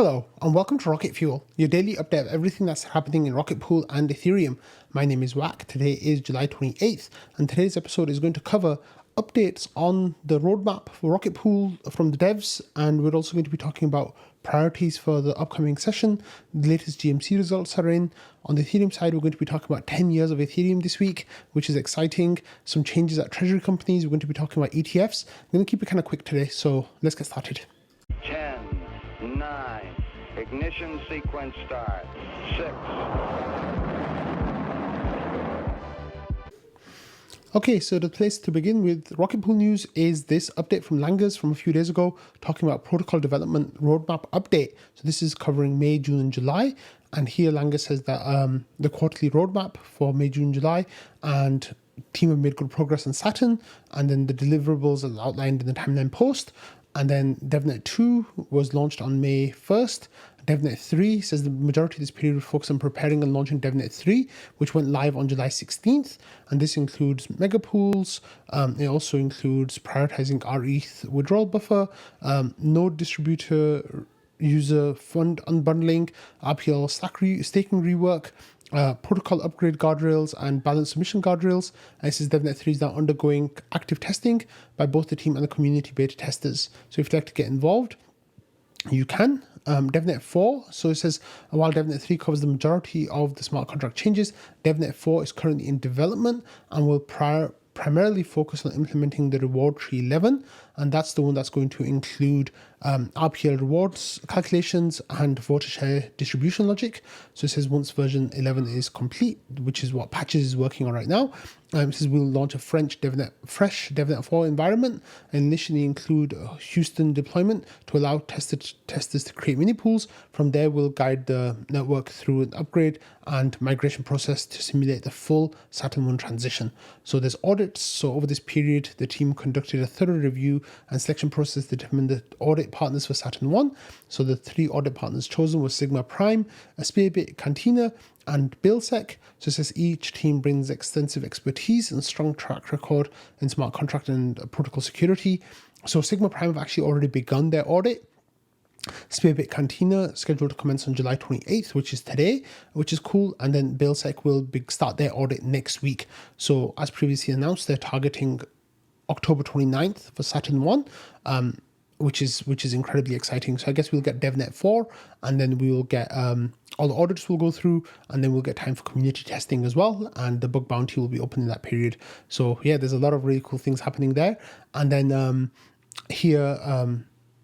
Hello, and welcome to Rocket Fuel, your daily update of everything that's happening in Rocket Pool and Ethereum. My name is Wack. Today is July 28th, and today's episode is going to cover updates on the roadmap for Rocket Pool from the devs, and we're also going to be talking about priorities for the upcoming session. The latest GMC results are in. On the Ethereum side, we're going to be talking about 10 years of Ethereum this week, which is exciting. Some changes at treasury companies. We're going to be talking about ETFs. I'm going to keep it kind of quick today, so let's get started. 10, 9, ignition sequence start, 6. Okay, so the place to begin with Rocket Pool news is this update from Langers from a few days ago, talking about protocol development roadmap update. So this is covering May, June, and July. And here Langers says that the quarterly roadmap for May, June, July, and team have made good progress on Saturn, and then the deliverables are outlined in the timeline post. And then DevNet 2 was launched on May 1st. DevNet 3 says the majority of this period will focus on preparing and launching DevNet 3, which went live on July 16th. And this includes megapools. It also includes prioritizing our ETH withdrawal buffer, node distributor user fund unbundling, RPL staking rework, protocol upgrade guardrails and balance submission guardrails. And this is DevNet 3 is now undergoing active testing by both the team and the community beta testers. So if you'd like to get involved, you can. DevNet 4, so it says while DevNet 3 covers the majority of the smart contract changes, DevNet 4 is currently in development and will primarily focus on implementing the reward tree 11, and that's the one that's going to include RPL rewards calculations and voter share distribution logic. So it says once version 11 is complete, which is what Patches is working on right now, it says we'll launch a fresh DevNet 4 environment and initially include Houston deployment to allow testers to create mini pools. From there, we'll guide the network through an upgrade and migration process to simulate the full Saturn 1 transition. So there's audits. So over this period, the team conducted a thorough review and selection process to determine the audit partners for Saturn 1. So the 3 audit partners chosen were Sigma Prime, SBET, Cantina, and BillSec. So it says each team brings extensive expertise and strong track record in smart contract and protocol security. So Sigma Prime have actually already begun their audit. SBET Cantina scheduled to commence on July 28th, which is today, which is cool. And then BillSec will start their audit next week. So as previously announced, they're targeting October 29th for Saturn 1, which is incredibly exciting. So I guess we'll get DevNet 4, and then we will get all the audits will go through, and then we'll get time for community testing as well, and the bug bounty will be open in that period. So yeah, there's a lot of really cool things happening there. And then here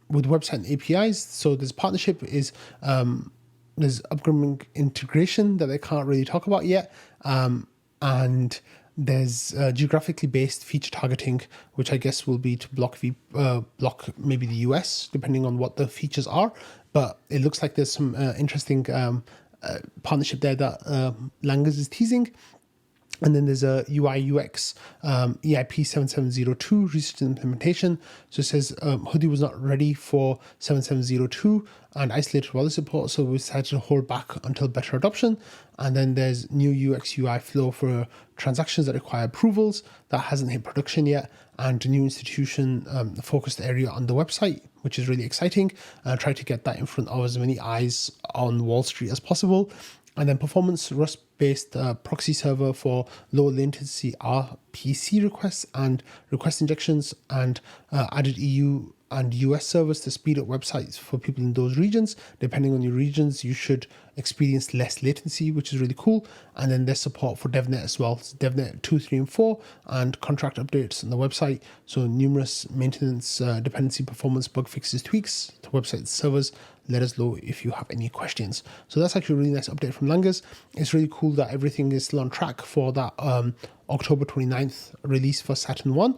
with website and APIs, so this partnership is there's upcoming integration that I can't really talk about yet, and there's geographically based feature targeting, which I guess will be to block maybe the US, depending on what the features are. But it looks like there's some interesting partnership there that Langers is teasing. And then there's a UI UX EIP 7702 research and implementation. So it says Hoodie was not ready for 7702 and isolated wallet support, so we decided to hold back until better adoption. And then there's new UX UI flow for transactions that require approvals that hasn't hit production yet, and a new institution focused area on the website, which is really exciting. Try to get that in front of as many eyes on Wall Street as possible. And then performance Rust-based proxy server for low latency RPC requests and request injections, and added EU and US servers to speed up websites for people in those regions. Depending on your regions, you should experience less latency, which is really cool. And then there's support for DevNet as well. So DevNet 2, 3, and 4, and contract updates on the website. So numerous maintenance, dependency, performance, bug fixes, tweaks to website servers. Let us know if you have any questions. So that's actually a really nice update from Langers. It's really cool that everything is still on track for that October 29th release for Saturn 1.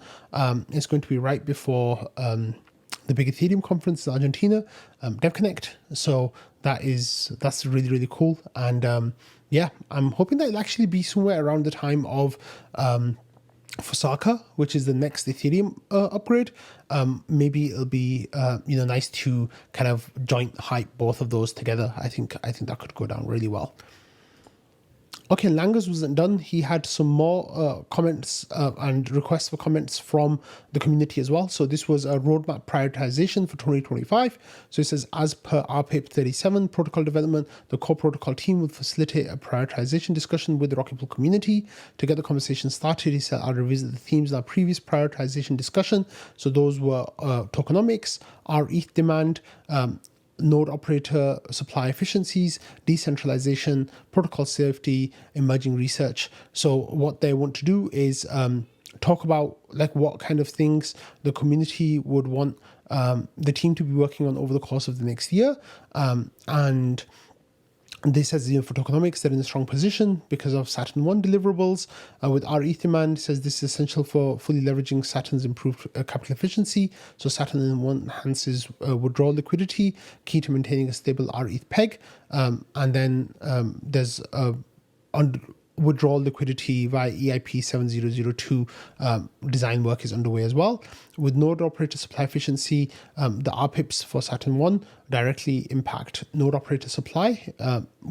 It's going to be right before the big Ethereum conference in Argentina, DevConnect. So that's really, really cool. And yeah, I'm hoping that it'll actually be somewhere around the time of Fosaka, which is the next Ethereum upgrade. Maybe it'll be nice to kind of joint hype both of those together. I think that could go down really well. Okay, Langers wasn't done. He had some more comments and requests for comments from the community as well. So this was a roadmap prioritization for 2025. So it says, as per RPAPE 37 protocol development, the core protocol team will facilitate a prioritization discussion with the Rocket Pool community. To get the conversation started, he said, I'll revisit the themes in our previous prioritization discussion. So those were tokenomics, ETH demand, node operator supply efficiencies, decentralization, protocol safety, emerging research. So what they want to do is talk about like what kind of things the community would want the team to be working on over the course of the next year. And this says, for tokenomics, they're in a strong position because of Saturn 1 deliverables. With our ETH demand, it says this is essential for fully leveraging Saturn's improved capital efficiency. So Saturn 1 enhances withdrawal liquidity, key to maintaining a stable RETH peg. And then there's withdrawal liquidity via EIP 7002 design work is underway as well. With node operator supply efficiency, the RPIPs for Saturn 1 directly impact node operator supply,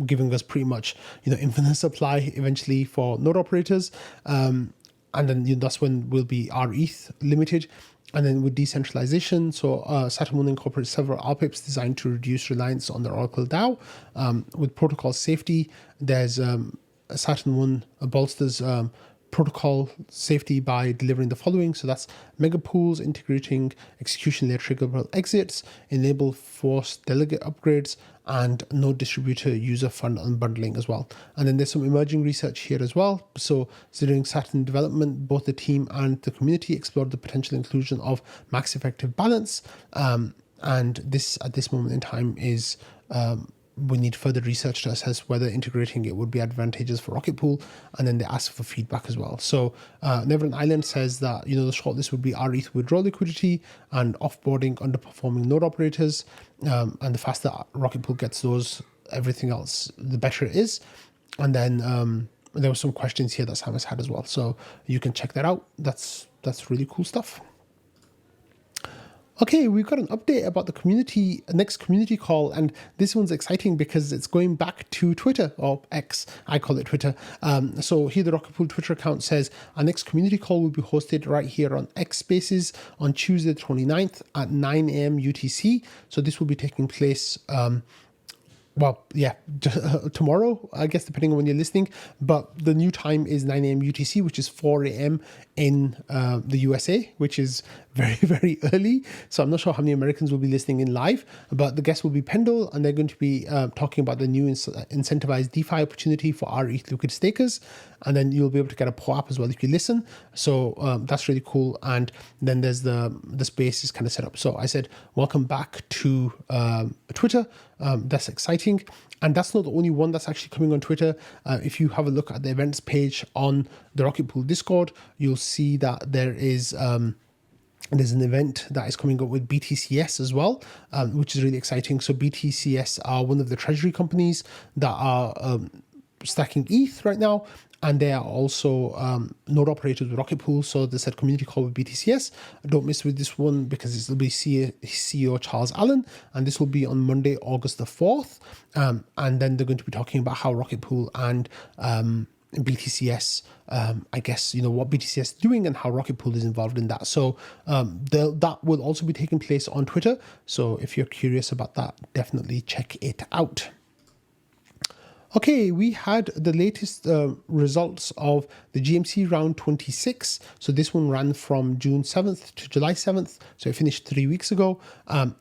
giving us pretty much infinite supply eventually for node operators. And then that's when will be RETH limited. And then with decentralization, so Saturn 1 incorporates several RPIPs designed to reduce reliance on the Oracle DAO. With protocol safety, there's Saturn 1 bolsters protocol safety by delivering the following. So that's mega pools, integrating execution layer triggerable exits, enable force delegate upgrades, and node distributor user fund unbundling as well. And then there's some emerging research here as well. So during Saturn development, both the team and the community explored the potential inclusion of max effective balance. And this at this moment in time is we need further research to assess whether integrating it would be advantageous for Rocket Pool, and then they ask for feedback as well. So Neverland Island says that the shortlist would be RETH withdrawal liquidity and offboarding underperforming node operators, and the faster Rocket Pool gets those, everything else, the better it is. And then there were some questions here that Sam has had as well, so you can check that out. That's really cool stuff. Okay, we've got an update about the next community call, and this one's exciting because it's going back to Twitter, or X, I call it Twitter. So here the Rocket Pool Twitter account says, our next community call will be hosted right here on X Spaces on Tuesday the 29th at 9 a.m. UTC. So this will be taking place tomorrow, I guess, depending on when you're listening. But the new time is 9 a.m. UTC, which is 4 a.m. in the USA, which is very, very early. So I'm not sure how many Americans will be listening in live, but the guests will be Pendle, and they're going to be talking about the new incentivized DeFi opportunity for our ETH liquid stakers. And then you'll be able to get a POAP as well if you listen. So that's really cool. And then there's the space is kind of set up. So I said, welcome back to Twitter. That's exciting. And that's not the only one that's actually coming on Twitter. If you have a look at the events page on the Rocket Pool Discord, you'll see that there's an event that is coming up with BTCS as well, which is really exciting. So BTCS are one of the treasury companies that are stacking ETH right now, and they are also node operators with Rocket Pool. So they said community call with BTCS. Don't miss with this one because it'll be CEO Charles Allen, and this will be on Monday, August the 4th. And then they're going to be talking about how Rocket Pool and BTCS, I guess, what BTCS is doing and how Rocket Pool is involved in that. So that will also be taking place on Twitter. So if you're curious about that, definitely check it out. Okay, we had the latest results of the GMC round 26. So this one ran from June 7th to July 7th. So it finished 3 weeks ago.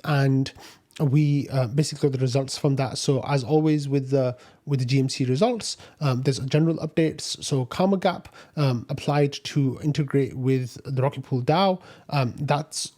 And we basically got the results from that. So as always with the GMC results, there's general updates. So Karma Gap applied to integrate with the Rocket Pool DAO. That's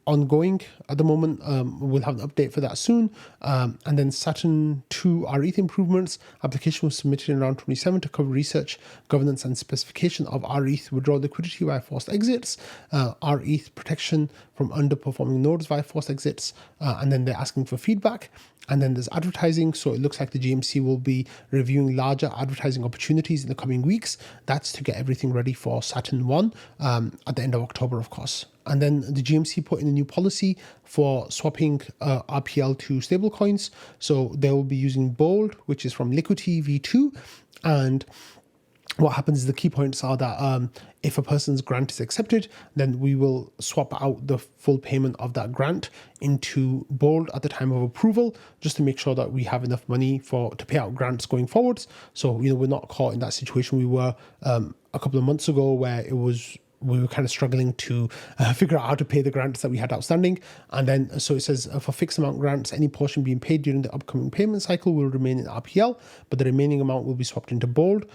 ongoing at the moment. We'll have an update for that soon. And then Saturn 2 RETH improvements application was submitted in round 27 to cover research, governance, and specification of RETH withdrawal liquidity via forced exits, RETH protection from underperforming nodes via forced exits, and then they're asking for feedback. And then there's advertising. So it looks like the GMC will be reviewing larger advertising opportunities in the coming weeks. That's to get everything ready for Saturn 1 at the end of October, of course. And then the GMC put in a new policy for swapping RPL to stablecoins. So they will be using Bold, which is from Liquidity V2. And what happens is the key points are that if a person's grant is accepted, then we will swap out the full payment of that grant into Bold at the time of approval, just to make sure that we have enough money to pay out grants going forwards. So, we're not caught in that situation we were a couple of months ago, where we were kind of struggling to figure out how to pay the grants that we had outstanding. And then, so it says for fixed amount grants, any portion being paid during the upcoming payment cycle will remain in RPL, but the remaining amount will be swapped into Bold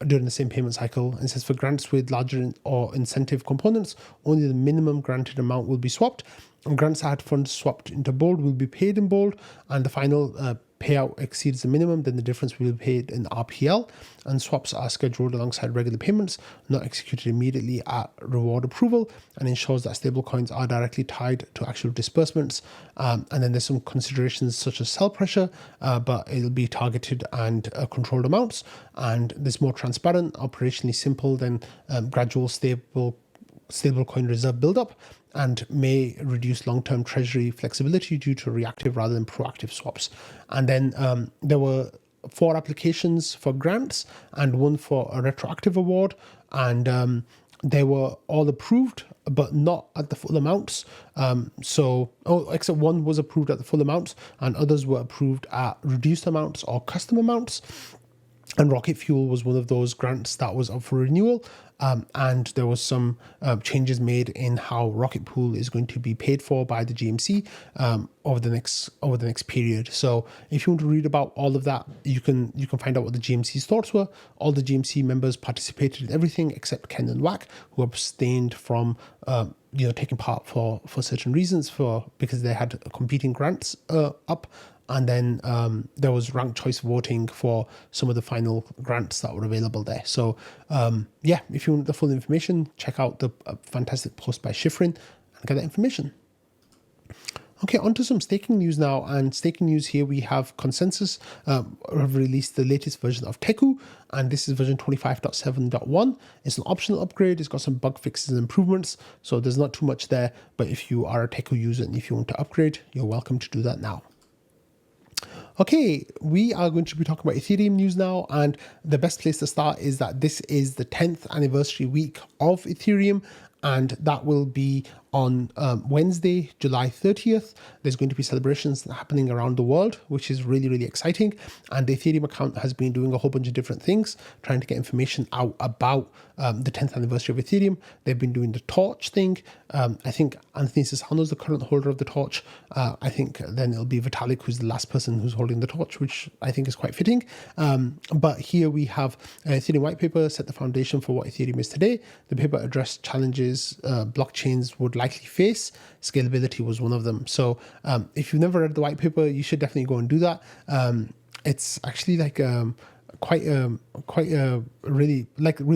during the same payment cycle. And it says for grants with larger or incentive components, only the minimum granted amount will be swapped. And grants that had funds swapped into Bold will be paid in Bold, and the final payout exceeds the minimum, then the difference will be paid in RPL, and swaps are scheduled alongside regular payments, not executed immediately at reward approval, and ensures that stablecoins are directly tied to actual disbursements. And then there's some considerations such as sell pressure, but it'll be targeted and controlled amounts, and there's more transparent, operationally simple than gradual stablecoin reserve buildup, and may reduce long-term treasury flexibility due to reactive rather than proactive swaps. And then there were 4 applications for grants and 1 for a retroactive award, and they were all approved, but not at the full amounts. Except 1 was approved at the full amounts, and others were approved at reduced amounts or custom amounts. And Rocket Fuel was one of those grants that was up for renewal. And there was some changes made in how Rocket Pool is going to be paid for by the GMC over the next period. So if you want to read about all of that, you can find out what the GMC's thoughts were. All the GMC members participated in everything except Ken and Wack, who abstained from taking part for certain reasons, because they had competing grants up. And then there was ranked choice voting for some of the final grants that were available there. So if you want the full information, check out the fantastic post by Shifrin and get that information. Okay, on to some staking news now. And staking news here, we have Consensus have released the latest version of Teku, and this is version 25.7.1. It's an optional upgrade. It's got some bug fixes and improvements, so there's not too much there. But if you are a Teku user and if you want to upgrade, you're welcome to do that now. Okay, we are going to be talking about Ethereum news now, and the best place to start is that this is the 10th anniversary week of Ethereum, and that will be on Wednesday, July 30th. There's going to be celebrations happening around the world, which is really, really exciting. And the Ethereum account has been doing a whole bunch of different things, trying to get information out about the 10th anniversary of Ethereum. They've been doing the torch thing. I think Anthony Sisano is the current holder of the torch. I think then it'll be Vitalik, who's the last person who's holding the torch, which I think is quite fitting. But here we have an Ethereum white paper set the foundation for what Ethereum is today. The paper addressed challenges blockchains would likely face. Scalability was one of them. So if you've never read the white paper, you should definitely go and do that. It's actually like quite really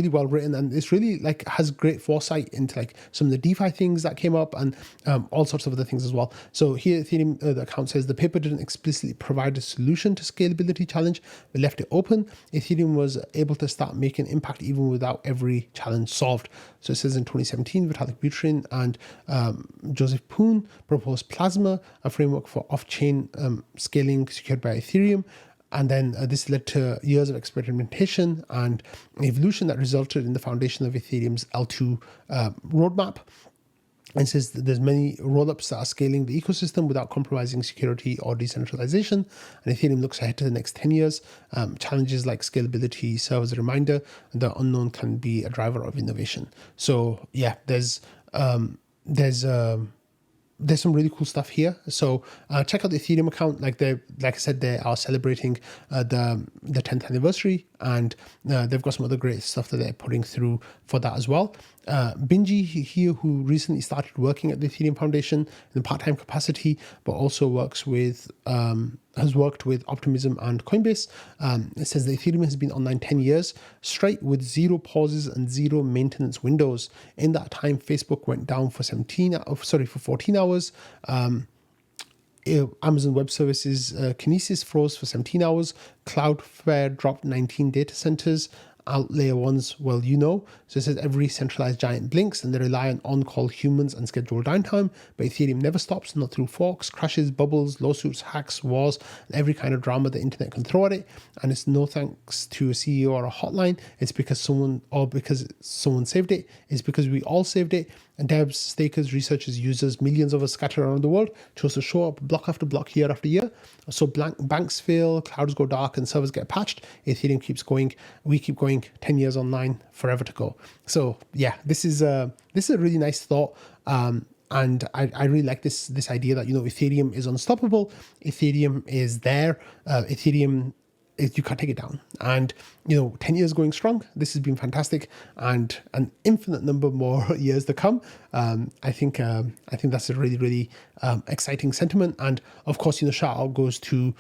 well written, and it's really like has great foresight into like some of the DeFi things that came up, and all sorts of other things as well. So here Ethereum, the account says the paper didn't explicitly provide a solution to scalability challenge, but left it open. Ethereum was able to start making impact even without every challenge solved. So it says in 2017, Vitalik Buterin and Joseph Poon proposed Plasma, a framework for off-chain scaling secured by Ethereum. And then this led to years of experimentation and evolution that resulted in the foundation of Ethereum's L2 roadmap. And says that there's many rollups that are scaling the ecosystem without compromising security or decentralization. And Ethereum looks ahead to the next 10 years. Challenges like scalability serve as a reminder, and the unknown can be a driver of innovation. So yeah, there's some really cool stuff here. So check out the Ethereum account. Like I said, they are celebrating the 10th anniversary, and they've got some other great stuff that they're putting through for that as well. Binji here, who recently started working at the Ethereum Foundation in a part-time capacity, but also has worked with Optimism and Coinbase. It says that Ethereum has been online 10 years straight with 0 pauses and 0 maintenance windows. In that time, Facebook went down for 14 hours. Amazon Web Services Kinesis froze for 17 hours. Cloudflare dropped 19 data centers. out layer ones, well, you know. So it says every centralized giant blinks and they rely on on-call humans and scheduled downtime, but Ethereum never stops, not through forks, crashes, bubbles, lawsuits, hacks, wars, and every kind of drama the internet can throw at it. And it's no thanks to a CEO or a hotline. It's because someone saved it. It's because we all saved it. And devs, stakers, researchers, users, millions of us scattered around the world chose to show up block after block, year after year. So banks fail, clouds go dark, and servers get patched. Ethereum keeps going. We keep going. 10 years online, forever to go. So yeah, this is a really nice thought. And I really like this idea that, you know, Ethereum is unstoppable. Ethereum is there. Ethereum, you can't take it down. And, you know, 10 years going strong, this has been fantastic, and an infinite number more years to come. I think that's a really, really exciting sentiment. And of course, you know, shout out goes to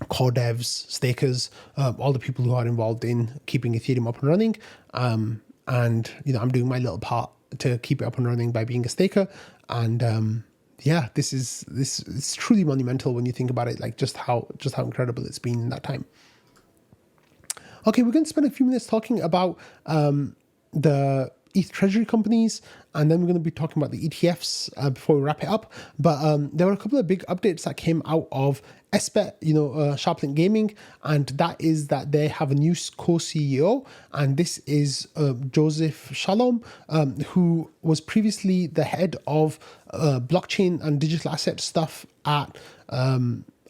core devs, stakers, all the people who are involved in keeping Ethereum up and running. And, you know, I'm doing my little part to keep it up and running by being a staker. And yeah, this is truly monumental when you think about it, like just how incredible it's been in that time. Okay, we're going to spend a few minutes talking about the ETH treasury companies, and then we're going to be talking about the ETFs before we wrap it up. But there were a couple of big updates that came out of SBET, you know, Sharplink Gaming, and that is that they have a new co-CEO, and this is Joseph Shalom, who was previously the head of blockchain and digital asset stuff at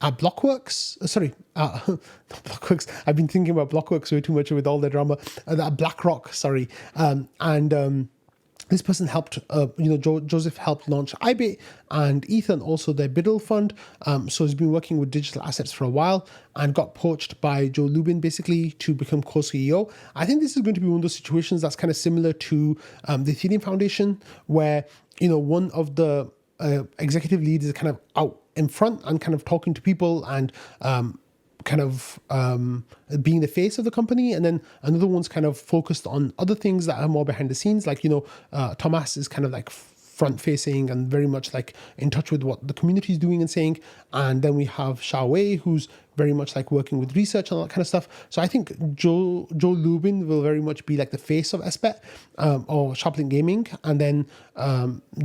Blockworks. Not Blockworks. I've been thinking about Blockworks way too much with all the drama. BlackRock, sorry. This person helped, Joseph helped launch IBIT and ETH, and also their Biddle fund. So he's been working with digital assets for a while and got poached by Joe Lubin basically to become co-CEO. I think this is going to be one of those situations that's kind of similar to the Ethereum Foundation, where, you know, one of the executive leads is kind of out in front and kind of talking to people and being the face of the company, and then another one's kind of focused on other things that are more behind the scenes, like, you know, Thomas is kind of like front facing and very much like in touch with what the community is doing and saying, and then we have Xiao Wei, who's very much like working with research and all that kind of stuff. So I think Joe Lubin will very much be like the face of SBET or Sharplink Gaming, and then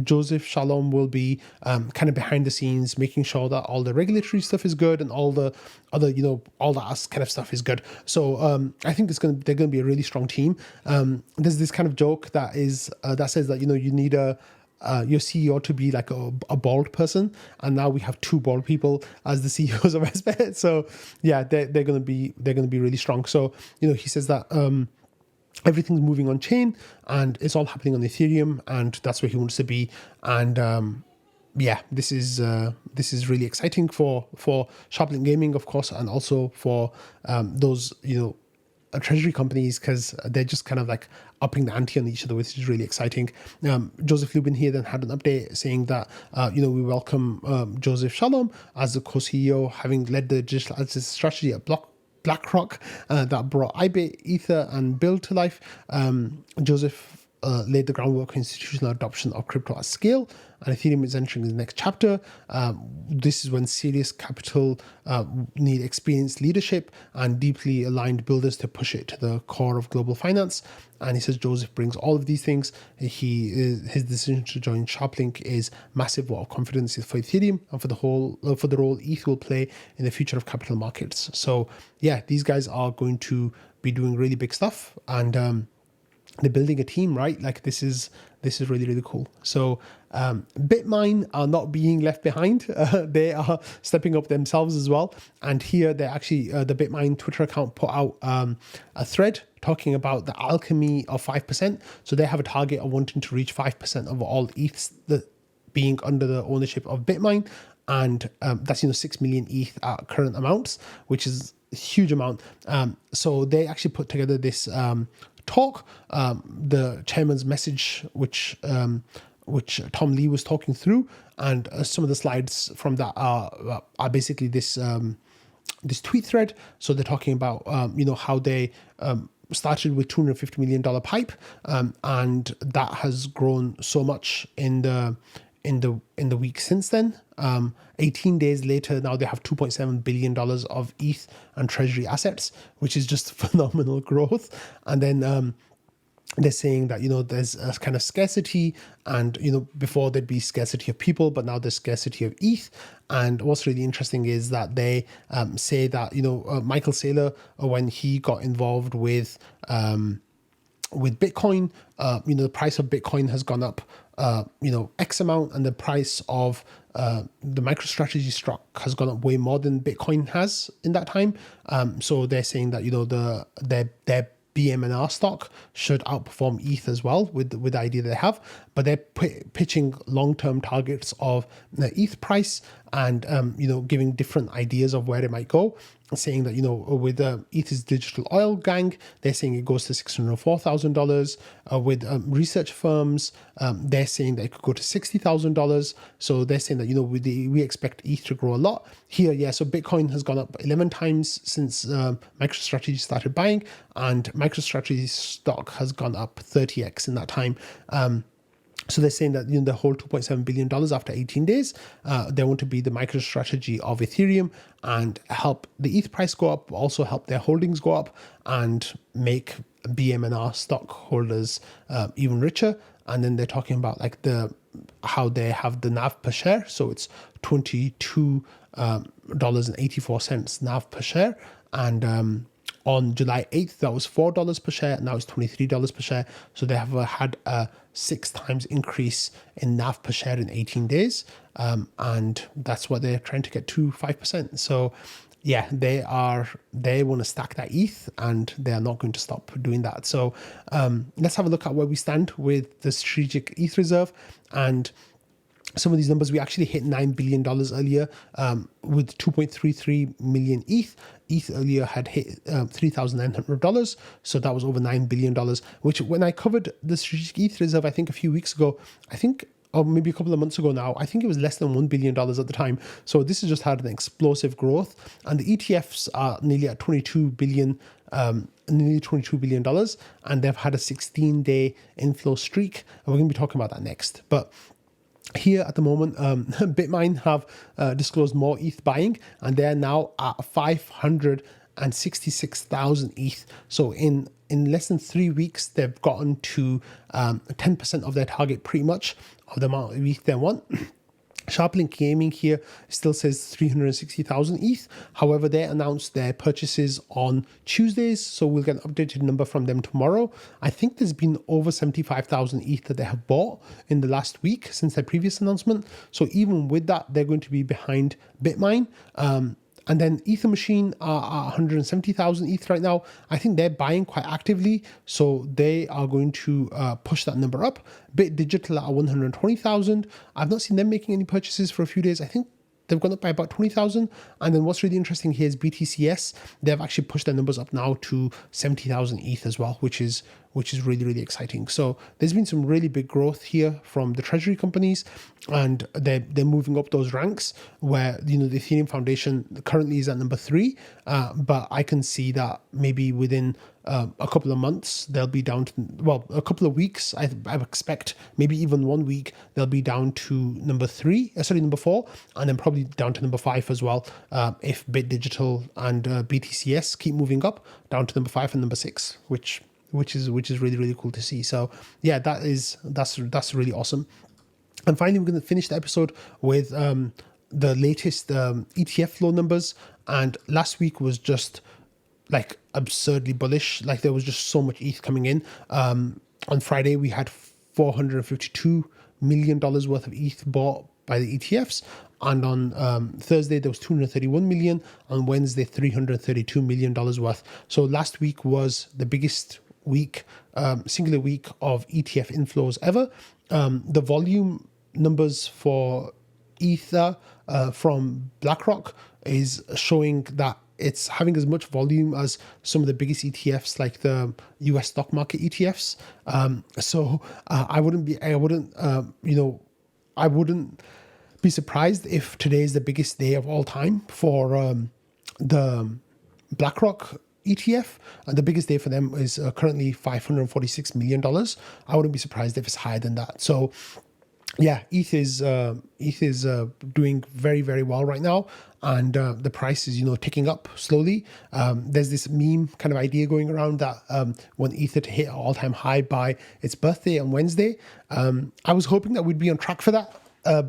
Joseph Shalom will be kind of behind the scenes, making sure that all the regulatory stuff is good and all the other, you know, all that kind of stuff is good. So I think they're gonna be a really strong team. There's this kind of joke that says that, you know, you need your CEO to be like a bald person, and now we have two bald people as the CEOs of SBET. So yeah, they're gonna be really strong. So, you know, he says that everything's moving on chain and it's all happening on Ethereum, and that's where he wants to be. And yeah, this is really exciting for Sharplink Gaming, of course, and also for those, you know, treasury companies, because they're just kind of like upping the ante on each other, which is really exciting. Joseph Lubin here then had an update saying that, you know, we welcome Joseph Shalom as the co-CEO, having led the digital assets strategy at BlackRock that brought IBIT, Ether, and Build to life. Joseph laid the groundwork for institutional adoption of crypto at scale, and Ethereum is entering the next chapter. This is when serious capital need experienced leadership and deeply aligned builders to push it to the core of global finance. And he says Joseph brings all of these things. His decision to join Sharplink is massive vote of confidence for Ethereum and for the role ETH will play in the future of capital markets. So yeah, these guys are going to be doing really big stuff, and they're building a team, right? Like this is really, really cool. So Bitmine are not being left behind. They are stepping up themselves as well. And here they're actually, the Bitmine Twitter account put out a thread talking about the alchemy of 5%. So they have a target of wanting to reach 5% of all ETHs that being under the ownership of Bitmine. And that's, you know, 6 million ETH at current amounts, which is a huge amount. So they actually put together this talk, the chairman's message, which Tom Lee was talking through, and some of the slides from that are basically this tweet thread. So they're talking about you know, how they started with $250 million pipe, and that has grown so much in the in the week since then. 18 days later, now they have $2.7 billion of ETH and treasury assets, which is just phenomenal growth. And then they're saying that, there's a kind of scarcity, and, before there'd be scarcity of people, but now there's scarcity of ETH. And what's really interesting is that they say that, Michael Saylor, when he got involved with Bitcoin, the price of Bitcoin has gone up, X amount, and the price of the MicroStrategy stock has gone up way more than Bitcoin has in that time. So they're saying that, their BMNR stock should outperform ETH as well with the idea they have, but they're pitching long-term targets of the ETH price and giving different ideas of where it might go, saying that with ETH's digital oil gang, they're saying it goes to $604,000. With research firms, they're saying that it could go to $60,000. So they're saying that we expect ETH to grow a lot here. Yeah, so Bitcoin has gone up 11 times since MicroStrategy started buying, and MicroStrategy's stock has gone up 30x in that time. So they're saying that the whole $2.7 billion after 18 days, they want to be the MicroStrategy of Ethereum and help the ETH price go up, also help their holdings go up and make BMNR stockholders even richer. And then they're talking about how they have the NAV per share. So it's $22.84 NAV per share. And on July 8th, that was $4 per share. Now it's $23 per share. So they have had a 6 times increase in NAV per share in 18 days. And that's what they're trying to get to 5%. So yeah, they want to stack that ETH, and they are not going to stop doing that. So let's have a look at where we stand with the strategic ETH reserve. And some of these numbers, we actually hit $9 billion earlier with 2.33 million ETH. ETH earlier had hit $3,900. So that was over $9 billion, which when I covered the strategic ETH reserve, I think a few weeks ago, or maybe a couple of months ago now, I think it was less than $1 billion at the time. So this has just had an explosive growth. And the ETFs are nearly at $22 billion. Nearly $22 billion, and they've had a 16-day inflow streak. And we're going to be talking about that next. But here at the moment, Bitmine have disclosed more ETH buying, and they're now at 566,000 ETH. So in less than 3 weeks, they've gotten to 10% of their target, pretty much, of the amount of ETH they want. Sharplink Gaming here still says 360,000 ETH. However, they announced their purchases on Tuesdays, so we'll get an updated number from them tomorrow. I think there's been over 75,000 ETH that they have bought in the last week since their previous announcement. So even with that, they're going to be behind Bitmine. And then Ether Machine are at 170,000 ETH right now. I think they're buying quite actively, so they are going to push that number up. Bit Digital at 120,000. I've not seen them making any purchases for a few days. I think they've gone up by about 20,000. And then what's really interesting here is BTCS. They've actually pushed their numbers up now to 70,000 ETH as well, which is really, really exciting. So there's been some really big growth here from the treasury companies, and they're moving up those ranks where, the Ethereum Foundation currently is at number 3. But I can see that maybe within a couple of months, they'll be down to, a couple of weeks, I expect, maybe even 1 week, they'll be down to number 4, and then probably down to number 5 as well, if Bit Digital and BTCS keep moving up, down to number 5 and number 6, which is really, really cool to see. So yeah, that's really awesome. And finally, we're going to finish the episode with the latest ETF flow numbers. And last week was just absurdly bullish. There was just so much ETH coming in. On Friday, we had $452 million worth of ETH bought by the ETFs. And on Thursday, there was 231 million. On Wednesday, $332 million worth. So last week was the biggest singular week of ETF inflows ever. The volume numbers for Ether from BlackRock is showing that it's having as much volume as some of the biggest ETFs, like the US stock market ETFs. So I wouldn't be surprised if today is the biggest day of all time for the BlackRock ETF. The biggest day for them is currently $546 million. I wouldn't be surprised if it's higher than that. So yeah, ETH is doing very, very well right now, and the price is ticking up slowly. There's this meme kind of idea going around that when Ether to hit an all-time high by its birthday on Wednesday. I was hoping that we'd be on track for that,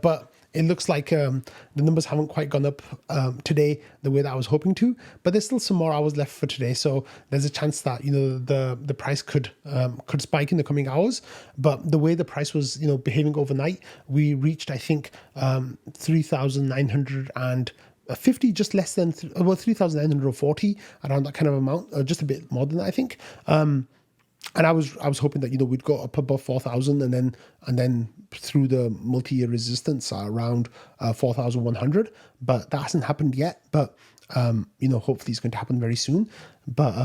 but it looks like the numbers haven't quite gone up today the way that I was hoping to. But there's still some more hours left for today, so there's a chance that the price could spike in the coming hours. But the way the price was behaving overnight, we reached, I think, 3,950, just less than 3,940, around that kind of amount, just a bit more than that, I think. And I was hoping that we'd go up above 4,000, and then through the multi-year resistance around 4,100, but that hasn't happened yet. But hopefully it's going to happen very soon. But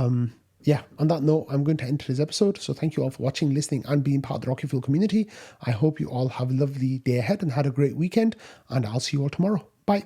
yeah, on that note, I'm going to end today's episode. So thank you all for watching, listening, and being part of the Rocket Fuel community. I hope you all have a lovely day ahead and had a great weekend, and I'll see you all tomorrow. Bye.